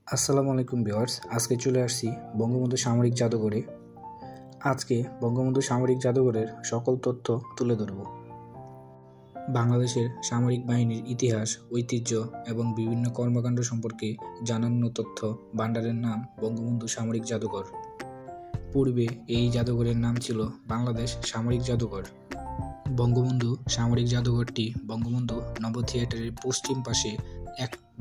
আসসালামু আলাইকুম ভিউয়ার্স, আজকে চলে আসছি বঙ্গবন্ধু সামরিক জাদুঘরে। আজকে বঙ্গবন্ধু সামরিক জাদুঘরের সকল তথ্য তুলে ধরব। বাংলাদেশের সামরিক বাহিনীর ইতিহাস, ঐতিহ্য এবং বিভিন্ন কর্মকাণ্ড সম্পর্কে জানানো তথ্য ভাণ্ডারের নাম বঙ্গবন্ধু সামরিক জাদুঘর। পূর্বে এই জাদুঘরের নাম ছিল বাংলাদেশ সামরিক জাদুঘর। বঙ্গবন্ধু সামরিক জাদুঘরটি বঙ্গবন্ধু নব থিয়েটারের পশ্চিম পাশে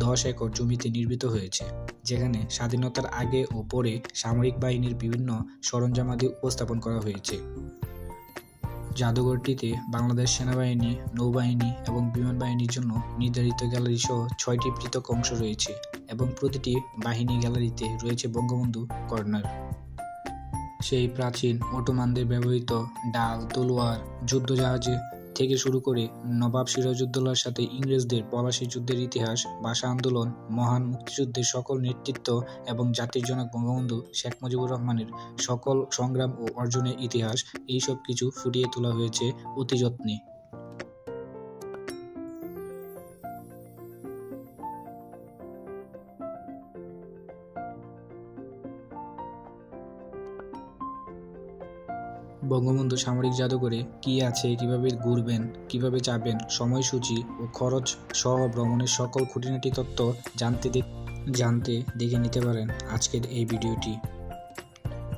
10 একর জমিতে নির্মিত হয়েছে, যেখানে স্বাধীনতার আগে ও পরে সামরিক বাহিনীর বিভিন্ন সরঞ্জামাদি উপস্থাপন করা হয়েছে। জাদুঘরটিতে বাংলাদেশ সেনাবাহিনী, নৌবাহিনী এবং বিমান বাহিনীর জন্য নির্ধারিত গ্যালারি সহ 6টি পৃথক অংশ রয়েছে এবং প্রতিটি বাহিনী গ্যালারিতে রয়েছে বঙ্গবন্ধু কর্নার। সেই প্রাচীন অটোমানদের ব্যবহৃত ডাল, তলোয়ার, যুদ্ধজাহাজে থেকে শুরু করে নবাব সিরাজউদ্দৌলার সাথে ইংরেজদের পলাশী যুদ্ধের ইতিহাস, ভাষা আন্দোলন, মহান মুক্তিযুদ্ধের সকল নেতৃত্ব এবং জাতির জনক বঙ্গবন্ধু শেখ মুজিবুর রহমানের সকল সংগ্রাম ও অর্জনের ইতিহাস, এইসব কিছু ফুটিয়ে তোলা হয়েছে অতি যত্নে। বঙ্গবন্ধু সামরিক জাদুঘরে কি আছে, কিভাবে ঘুরবেন, কিভাবে যাবেন, সময়সূচি ও খরচ সহ ভ্রমণের সকল খুঁটিনাটি তথ্য জানতে দেখে নিতে পারেন আজকের এই ভিডিওটি।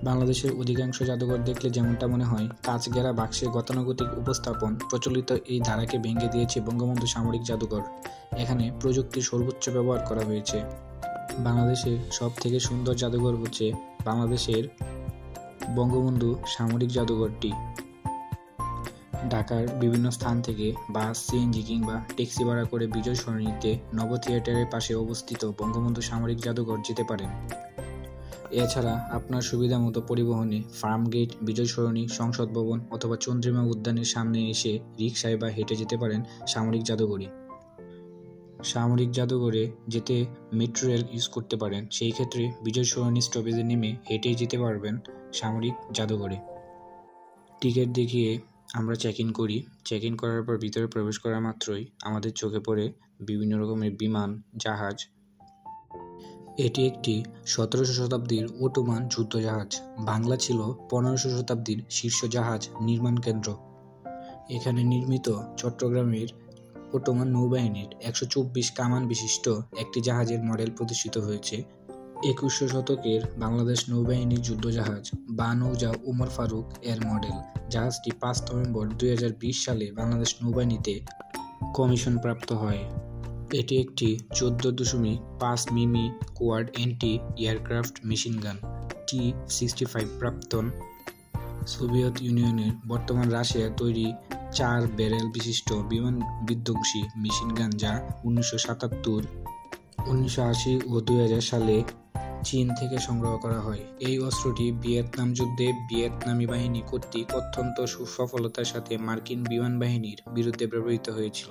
বাংলাদেশের অধিকাংশ জাদুঘর দেখলে যেমনটা মনে হয় কাঁচ ঘেরা বাক্সে গতানুগতিক উপস্থাপন, প্রচলিত এই ধারাকে ভেঙে দিয়েছে বঙ্গবন্ধু সামরিক জাদুঘর। এখানে প্রযুক্তির সর্বোচ্চ ব্যবহার করা হয়েছে। বাংলাদেশের সব থেকে সুন্দর জাদুঘর হচ্ছে বাংলাদেশের বঙ্গবন্ধু সামরিক জাদুঘরটি। ঢাকার বিভিন্ন স্থান থেকে বাস, সিএনজি কিংবা ট্যাক্সি ভাড়া করে বিজয় সরণিতে নব থিয়েটারের পাশে অবস্থিত বঙ্গবন্ধু সামরিক জাদুঘর যেতে পারেন। এছাড়া আপনার সুবিধা মতো পরিবহনে ফার্মগেট, বিজয় সরণি, সংসদ ভবন অথবা চন্দ্রিমা উদ্যানের সামনে এসে রিকশায় বা হেঁটে যেতে পারেন সামরিক জাদুঘরে। সামরিক জাদুঘরে যেতে মেট্রো রেল ইউজ করতে পারেন, সেই ক্ষেত্রে বিজয় সরণি স্টপেজে নেমে হেঁটেই যেতে পারবেন সামরিক জাদুঘরে। টিকিট দেখিয়ে আমরা চেক ইন করি। চেক ইন করার পর ভিতরে প্রবেশ করা মাত্রই আমাদের চোখে পড়ে বিভিন্ন রকমের বিমান, জাহাজ। এটি একটি 17শো শতাব্দীর অটোমান যুদ্ধজাহাজ। বাংলা ছিল 15শো শতাব্দীর শীর্ষ জাহাজ নির্মাণ কেন্দ্র। এখানে নির্মিত চট্টগ্রামের অটোমান নৌবাহিনীর 124 কামান বিশিষ্ট একটি জাহাজের মডেল প্রদর্শিত হয়েছে। 21শো শতকের বাংলাদেশ নৌবাহিনীর যুদ্ধজাহাজ বানৌজা ওমর ফারুক এর মডেল। জাহাজটি 5 নভেম্বর 2020 সালে বাংলাদেশ নৌবাহিনীতে কমিশন প্রাপ্ত হয়। এটি একটি 14.5 মিমি quad anti aircraft machine gun T-65 প্রাক্তন সোভিয়েত ইউনিয়নের বর্তমান রাশিয়া তৈরি 4 ব্যারেল বিশিষ্ট বিমান বিধ্বংসী মেশিনগান, যা 1977, 1980 ও 2000 সালে চীন থেকে সংগ্রহ করা হয়। এই অস্ত্রটি ভিয়েতনাম যুদ্ধে ভিয়েতনামী বাহিনী কর্তৃক অত্যন্ত সুসফলতার সাথে মার্কিন বিমান বাহিনীর বিরুদ্ধে ব্যবহৃত হয়েছিল।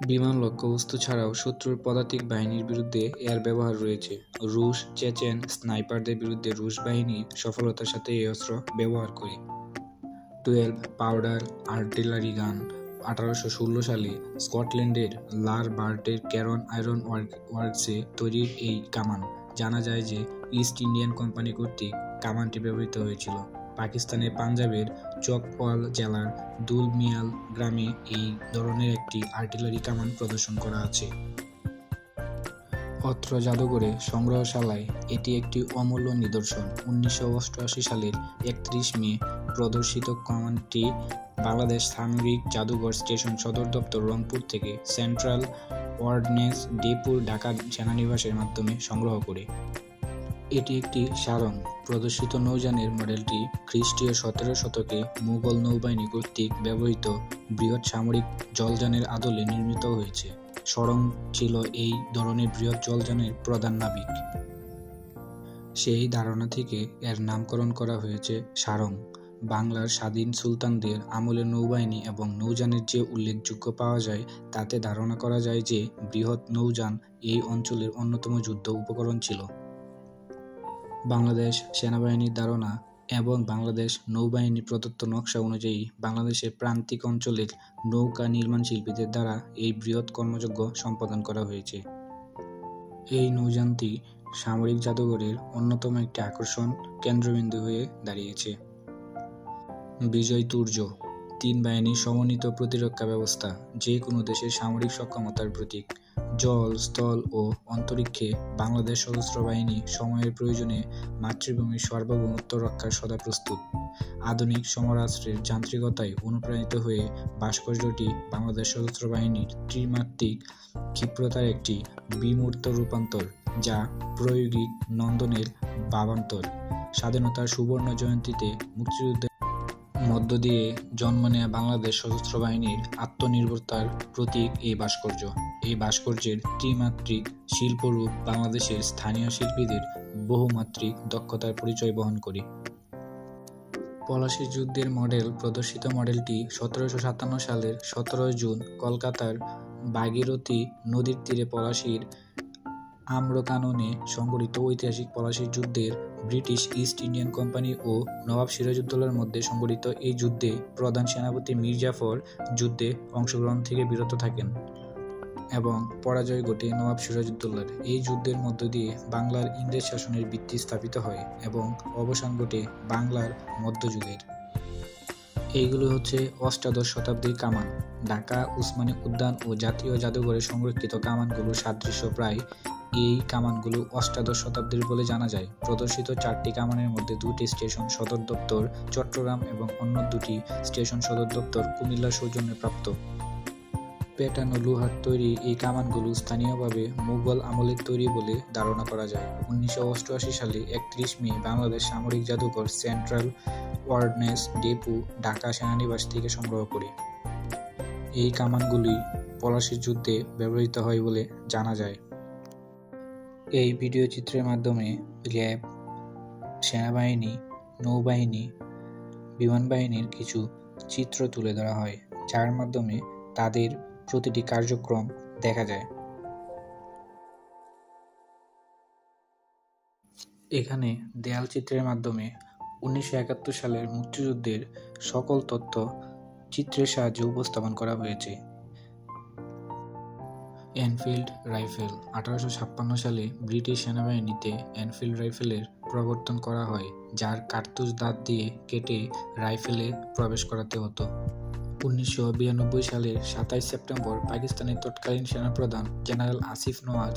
বিমান লক্ষ্যবস্তু ছাড়াও শত্রুর পদাতিক বাহিনীর বিরুদ্ধে এর ব্যবহার রয়েছে। রুশ, চেচেন স্নাইপারদের বিরুদ্ধে রুশ বাহিনী সফলতার সাথে এই অস্ত্র ব্যবহার করে। 12 পাউডার আর্টিলারি গান 1816 সালে স্কটল্যান্ডের লার বার্টের ক্যারন আয়রন ওয়ার্কসে তৈরি এই কামান। জানা যায় যে ইস্ট ইন্ডিয়ান কোম্পানি কর্তৃক কামানটি ব্যবহৃত হয়েছিল। পাকিস্তানের পাঞ্জাবের চকওয়াল জেলার দুলমিয়াল গ্রামে এই ধরনের একটি আর্টিলারি কামান প্রদর্শন করা আছে। অত্র জাদুঘরে সংগ্রহশালায় এটি একটি অমূল্য নিদর্শন। 1988 সালের 31 মে প্রদর্শিত কামানটি বাংলাদেশ সামরিক জাদুঘর স্টেশন সদর দপ্তর রংপুর থেকে সেন্ট্রাল অর্ডিন্যান্স ডেপুর ঢাকা সেনানিবাসের মাধ্যমে সংগ্রহ করে। এটি একটি সারং। প্রদর্শিত নৌযানের মডেলটি খ্রিস্টীয় 17 শতকে মুঘল নৌবাহিনী কর্তৃক ব্যবহৃত বৃহৎ সামরিক জলযানের আদলে নির্মিত হয়েছে। সরং ছিল এই ধরনের বৃহৎ জলযানের প্রধান নাবিক। সেই ধারণা থেকে এর নামকরণ করা হয়েছে সারং। বাংলার স্বাধীন সুলতানদের আমলে নৌবাহিনী এবং নৌযানের যে উল্লেখযোগ্য পাওয়া যায়, তাতে ধারণা করা যায় যে বৃহৎ নৌযান এই অঞ্চলের অন্যতম যুদ্ধ উপকরণ ছিল। বাংলাদেশ সেনাবাহিনীর ধারণা এবং বাংলাদেশ নৌবাহিনী প্রদত্ত নকশা অনুযায়ী বাংলাদেশের প্রান্তিক অঞ্চলের নৌকা নির্মাণ শিল্পীদের দ্বারা এই বৃহৎ কর্মযজ্ঞ সম্পাদন করা হয়েছে। এই নৌযানটি সামরিক জাদুঘরের অন্যতম একটি আকর্ষণ কেন্দ্রবিন্দু হয়ে দাঁড়িয়েছে। বিজয় তুর্য, 3 বাহিনীর সমন্বিত প্রতিরক্ষা ব্যবস্থা, যে কোনো দেশের সামরিক সক্ষমতার প্রতীক। জল, স্থল ও অন্তরিক্ষে বাংলাদেশ সশস্ত্র বাহিনী সময়ের প্রয়োজনে মাতৃভূমির সার্বভৌমত্ব রক্ষার সদা প্রস্তুত। আধুনিক সমরাস্ত্রের যান্ত্রিকতায় অনুপ্রাণিত হয়ে ভাস্কর্যটি বাংলাদেশ সশস্ত্র বাহিনীর ত্রিমাত্রিক ক্ষিপ্রতার একটি বিমূর্ত রূপান্তর, যা প্রায়োগিক নন্দনের ভাবান্তর। স্বাধীনতার সুবর্ণ জয়ন্তীতে মুক্তিযুদ্ধের মধ্য দিয়ে জন্ম নেয়া বাংলাদেশ সশস্ত্র বাহিনীর আত্মনির্ভরতার প্রতীক এই ভাস্কর্য। এই ভাস্কর্যের ত্রিমাত্রিক শিল্পরূপ বাংলাদেশের স্থানীয় শিল্পীদের বহুমাত্রিক দক্ষতার পরিচয় বহন করে। পলাশীর যুদ্ধের মডেল প্রদর্শিত মডেলটি 1757 সালের 17 জুন কলকাতার ভাগীরথী নদীর তীরে পলাশীর আম্রকাননে সংঘটিত ঐতিহাসিক পলাশীর যুদ্ধের ব্রিটিশ ইস্ট ইন্ডিয়ান কোম্পানি ও নবাব সিরাজউদ্দৌলার মধ্যে সংঘটিত এই যুদ্ধে প্রধান সেনাপতি মীর জাফর যুদ্ধে অংশগ্রহণ থেকে বিরত থাকেন এবং পরাজয় ঘটে নবাব সিরাজউদ্দৌলার। এই যুদ্ধের মধ্য দিয়ে বাংলার ইংরেজ শাসনের ভিত্তি স্থাপিত হয় এবং অবসান ঘটে বাংলার মধ্যযুগের। এইগুলো হচ্ছে অষ্টাদশ শতাব্দীর কামান। ঢাকা উসমানী উদ্যান ও জাতীয় জাদুঘরে সংরক্ষিত কামানগুলোর সাদৃশ্য প্রায়। এই কামানগুলো অষ্টাদশ শতাব্দীর বলে জানা যায়। প্রদর্শিত 4টি কামানের মধ্যে 2টি স্টেশন সদর দপ্তর চট্টগ্রাম এবং অন্য 2টি স্টেশন সদর দপ্তর কুমিল্লার সৌজন্যে প্রাপ্ত। পেটানো লোহার তৈরি এই কামানগুলো স্থানীয়ভাবে মুঘল আমলের তৈরি বলে ধারণা করা যায়। 1988 সালে 31 মে বাংলাদেশ সামরিক জাদুঘর সেন্ট্রাল ওয়ার্ডনেস ডেপো ঢাকা সেনানিবাস থেকে সংগ্রহ করে। এই কামানগুলি পলাশীর যুদ্ধে ব্যবহৃত হয় বলে জানা যায়। এই ভিডিও চিত্রের মাধ্যমে র্যাব, সেনাবাহিনী, নৌবাহিনী, বিমান বাহিনীর কিছু চিত্র তুলে ধরা হয়, যার মাধ্যমে তাদের প্রতিটি কার্যক্রম দেখা যায়। এখানে দেয়াল চিত্রের মাধ্যমে 1971 সালের মুক্তিযুদ্ধের সকল তথ্য চিত্রের সাহায্যে উপস্থাপন করা হয়েছে। এনফিল্ড রাইফেল 1856 সালে ব্রিটিশ সেনাবাহিনীতে এনফিল্ড রাইফেলের প্রবর্তন করা হয়, যার কার্তুজ দাঁত দিয়ে কেটে রাইফেলে প্রবেশ করাতে হতো। 1992 সালের 27 সেপ্টেম্বর পাকিস্তানের তৎকালীন সেনাপ্রধান জেনারেল আসিফ নওয়াজ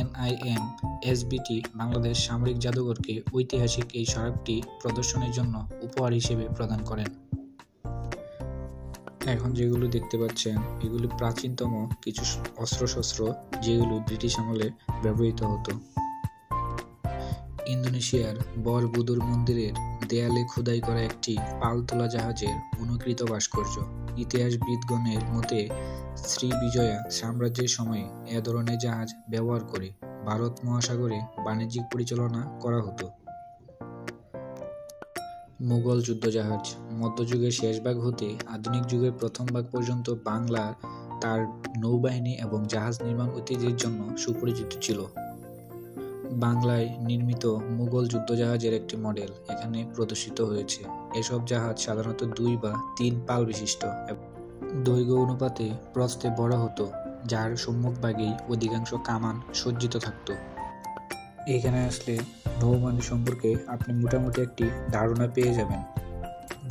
NIM-SBT বাংলাদেশ সামরিক জাদুঘরকে ঐতিহাসিক এই স্মারকটি প্রদর্শনের জন্য উপহার হিসেবে প্রদান করেন। এখন যেগুলো দেখতে পাচ্ছেন এগুলি প্রাচীনতম কিছু অস্ত্রশস্ত্র, যেগুলো ব্রিটিশ আমলে ব্যবহৃত হতো। ইন্দোনেশিয়ার বরবুদুর মন্দিরের দেয়ালে খোদাই করা একটি পালতোলা জাহাজের অনুকৃত ভাস্কর্য। ইতিহাসবিদগণের মতে শ্রীবিজয়া সাম্রাজ্যের সময়ে এ ধরনের জাহাজ ব্যবহার করে ভারত মহাসাগরে বাণিজ্যিক পরিচালনা করা হতো। মুঘল যুদ্ধজাহাজ মধ্যযুগের শেষ ভাগ হতে আধুনিক যুগের প্রথম ভাগ পর্যন্ত বাংলা তার নৌবাহিনী এবং জাহাজ নির্মাণ ঐতিহ্যের জন্য সুপরিচিত ছিল। বাংলায় নির্মিত মুঘল যুদ্ধজাহাজের একটি মডেল এখানে প্রদর্শিত হয়েছে। এসব জাহাজ সাধারণত 2 বা 3 পাল বিশিষ্ট এবং দৈর্ঘ্য অনুপাতে প্রস্থে বড় হতো, যার সম্মুখভাগেই অধিকাংশ কামান সজ্জিত থাকত। এখানে আসলে নৌবাহিনী সম্পর্কে আপনি মোটামুটি একটি ধারণা পেয়ে যাবেন।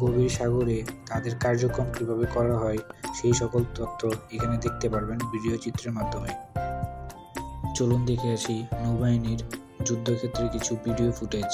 গভীর সাগরে তাদের কার্যক্রম কিভাবে করা হয় সেই সকল তথ্য এখানে দেখতে পারবেন ভিডিও চিত্রের মাধ্যমে। চলুন দেখে আসি নৌবাহিনীর যুদ্ধক্ষেত্রে কিছু ভিডিও ফুটেজ।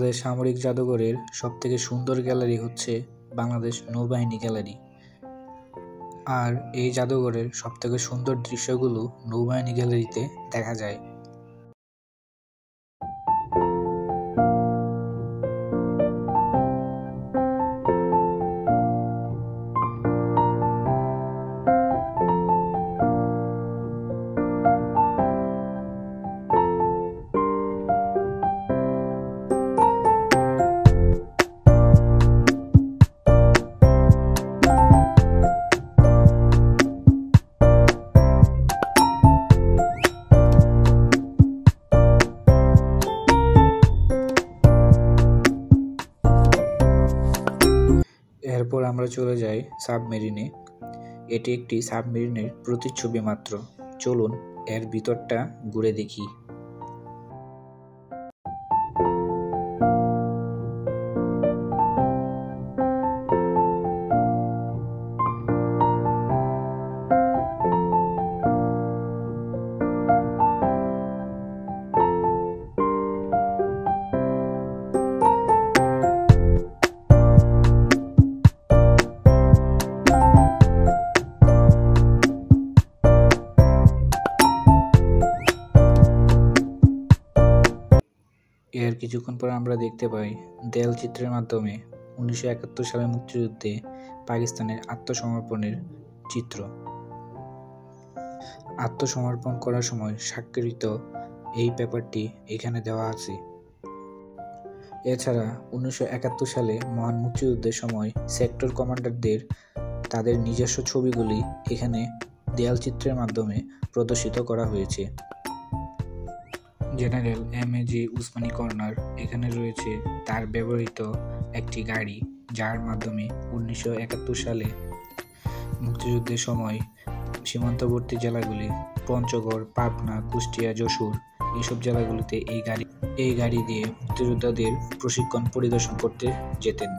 বাংলাদেশ সামরিক জাদুঘরের সবথেকে সুন্দর গ্যালারি হচ্ছে বাংলাদেশ নৌবাহিনী গ্যালারি। আর এই জাদুঘরের সবথেকে সুন্দর দৃশ্যগুলো নৌবাহিনী গ্যালারিতে দেখা যায়। এরপর আমরা চলে যাই সাবমেরিনে। এটি একটি সাবমেরিনের প্রতিচ্ছবি মাত্র। চলুন এর ভিতরটা ঘুরে দেখি। এর কিছুক্ষণ পর আমরা দেখতে পাই দেয়াল চিত্রের মাধ্যমে 1971 সালের মুক্তিযুদ্ধে পাকিস্তানের আত্মসমর্পণের চিত্র। আত্মসমর্পণ করার সময় স্বাক্ষরিত এই পেপারটি এখানে দেওয়া আছে। এছাড়া 1971 সালে মহান মুক্তিযুদ্ধের সময় সেক্টর কমান্ডারদের তাদের নিজস্ব ছবিগুলি এখানে দেয়াল চিত্রের মাধ্যমে প্রদর্শিত করা হয়েছে। জেনারেল এম.এ.জি. উসমানী কর্নার এখানে রয়েছে তার ব্যবহৃত একটি গাড়ি, যার মাধ্যমে 1971 সালে মুক্তিযুদ্ধের সময় সীমান্তবর্তী জেলাগুলি পঞ্চগড়, পাবনা, কুষ্টিয়া, যশোর এইসব জেলাগুলিতে এই গাড়ি দিয়ে মুক্তিযোদ্ধাদের প্রশিক্ষণ পরিদর্শন করতে যেতেন।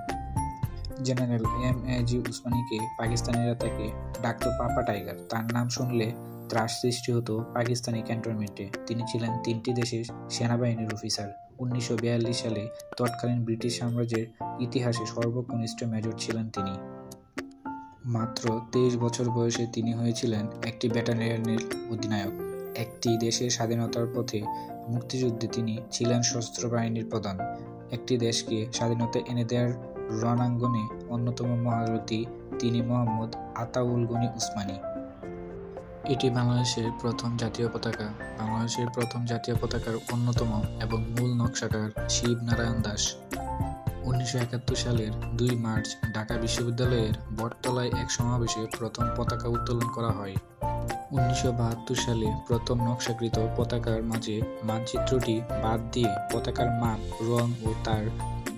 জেনারেল এম.এ.জি. উসমানীকে পাকিস্তানিরা তাকে ডাকত পাপা টাইগার। তার নাম শুনলে ত্রাস সৃষ্টি হতো পাকিস্তানি ক্যান্টনমেন্টে। তিনি ছিলেন 3টি দেশের সেনাবাহিনীর অফিসার। 1942 সালে তৎকালীন ব্রিটিশ সাম্রাজ্যের ইতিহাসে সর্বকনিষ্ঠ মেজর ছিলেন তিনি। মাত্র 23 বছর বয়সে তিনি হয়েছিলেন একটি ব্যাটালিয়নের অধিনায়ক। একটি দেশের স্বাধীনতার পথে মুক্তিযুদ্ধে তিনি ছিলেন সশস্ত্র বাহিনীর প্রধান। একটি দেশকে স্বাধীনতা এনে দেওয়ার রণাঙ্গনে অন্যতম মহারথী তিনি মোহাম্মদ আতাউল গনি উসমানী। এটি বাংলাদেশের প্রথম জাতীয় পতাকা। বাংলাদেশের প্রথম জাতীয় পতাকার অন্যতম এবং মূল নকশাকার শিব নারায়ণ দাস। 1971 সালের 2 মার্চ ঢাকা বিশ্ববিদ্যালয়ের বটতলায় এক সমাবেশে প্রথম পতাকা উত্তোলন করা হয়। 1972 সালে প্রথম নকশাকৃত পতাকার মাঝে মানচিত্রটি বাদ দিয়ে পতাকার মাপ, রং ও তার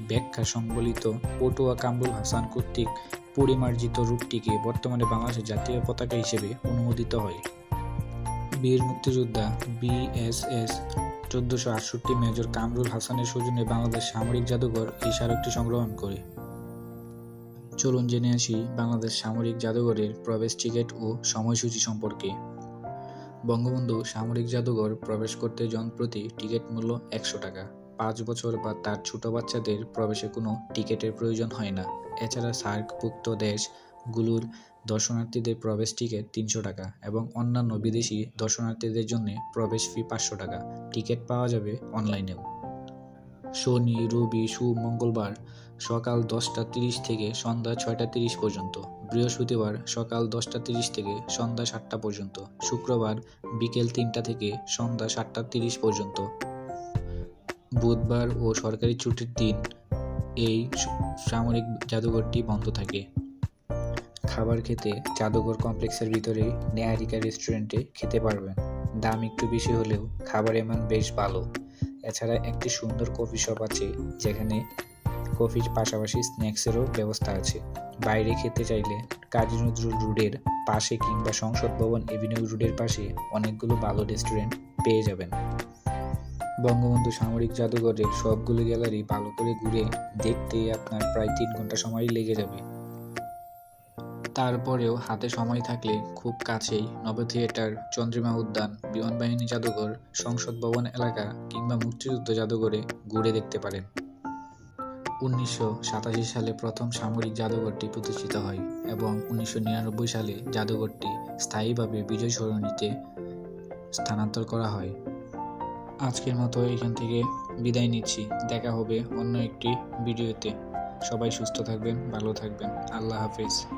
ব্যাখ্যা সংবলিত পটুয়া কামরুল হাসান কর্তৃক পরিমার্জিত রূপটিকে বর্তমানে বাংলাদেশের জাতীয় পতাকা হিসেবে অনুমোদিত হয়। বীর মুক্তিযোদ্ধা BSS 1468 মেজর কামরুল হাসানের সৌজন্যে বাংলাদেশ সামরিক জাদুঘর এই স্মারকটি সংগ্রহণ করে। চলুন জেনে আসি বাংলাদেশ সামরিক জাদুঘরের প্রবেশ টিকিট ও সময়সূচি সম্পর্কে। বঙ্গবন্ধু সামরিক জাদুঘর প্রবেশ করতে জনপ্রতি টিকিট মূল্য 100 টাকা। 5 বছর বা তার ছোট বাচ্চাদের প্রবেশে কোনো টিকিটের প্রয়োজন হয় না। এছাড়া সার্কভুক্ত দেশগুলোর দর্শনার্থীদের প্রবেশ টিকিট 300 টাকা এবং অন্যান্য বিদেশি দর্শনার্থীদের জন্য প্রবেশ ফি 500 টাকা। টিকিট পাওয়া যাবে অনলাইনেও। শনি, রবি, মঙ্গলবার সকাল 10টা 30 থেকে সন্ধ্যা 6টা 30 পর্যন্ত, বৃহস্পতিবার সকাল 10টা 30 থেকে সন্ধ্যা 7টা পর্যন্ত, শুক্রবার বিকেল 3টা থেকে সন্ধ্যা 7টা 30 পর্যন্ত, বুধবার ও সরকারি ছুটির দিন এই সামরিক জাদুঘরটি বন্ধ থাকে। খাবার খেতে জাদুঘর কমপ্লেক্সের ভিতরে নেহারিকা রেস্টুরেন্টে খেতে পারবেন। দাম একটু বেশি হলেও খাবারের মান বেশ ভালো। এছাড়া একটি সুন্দর কফি শপ আছে, যেখানে কফির পাশাপাশি স্ন্যাক্সেরও ব্যবস্থা আছে। বাইরে খেতে চাইলে কাজী নজরুল রোডের পাশে কিংবা সংসদ ভবন এভিনিউ রোডের পাশে অনেকগুলো ভালো রেস্টুরেন্ট পেয়ে যাবেন। বঙ্গবন্ধু সামরিক জাদুঘরের সবগুলো গ্যালারি ভালো করে ঘুরে দেখতে আপনার প্রায় 3 ঘন্টা সময় লেগে যাবে। তারপরেও হাতে সময় থাকলে খুব কাছেই নব থিয়েটার, চন্দ্রিমা উদ্যান, বিমানবাহিনী জাদুঘর, সংসদ ভবন এলাকা কিংবা মুক্তিযুদ্ধ জাদুঘরে ঘুরে দেখতে পারেন। 1987 সালে প্রথম সামরিক জাদুঘরটি প্রতিষ্ঠিত হয় এবং 1999 সালে জাদুঘরটি স্থায়ীভাবে বিজয় সরণিতে স্থানান্তর করা হয়। আজকের মতো এখান থেকে বিদায় নিচ্ছি। দেখা হবে অন্য একটি ভিডিওতে। সবাই সুস্থ থাকবেন, ভালো থাকবেন। আল্লাহ হাফেজ।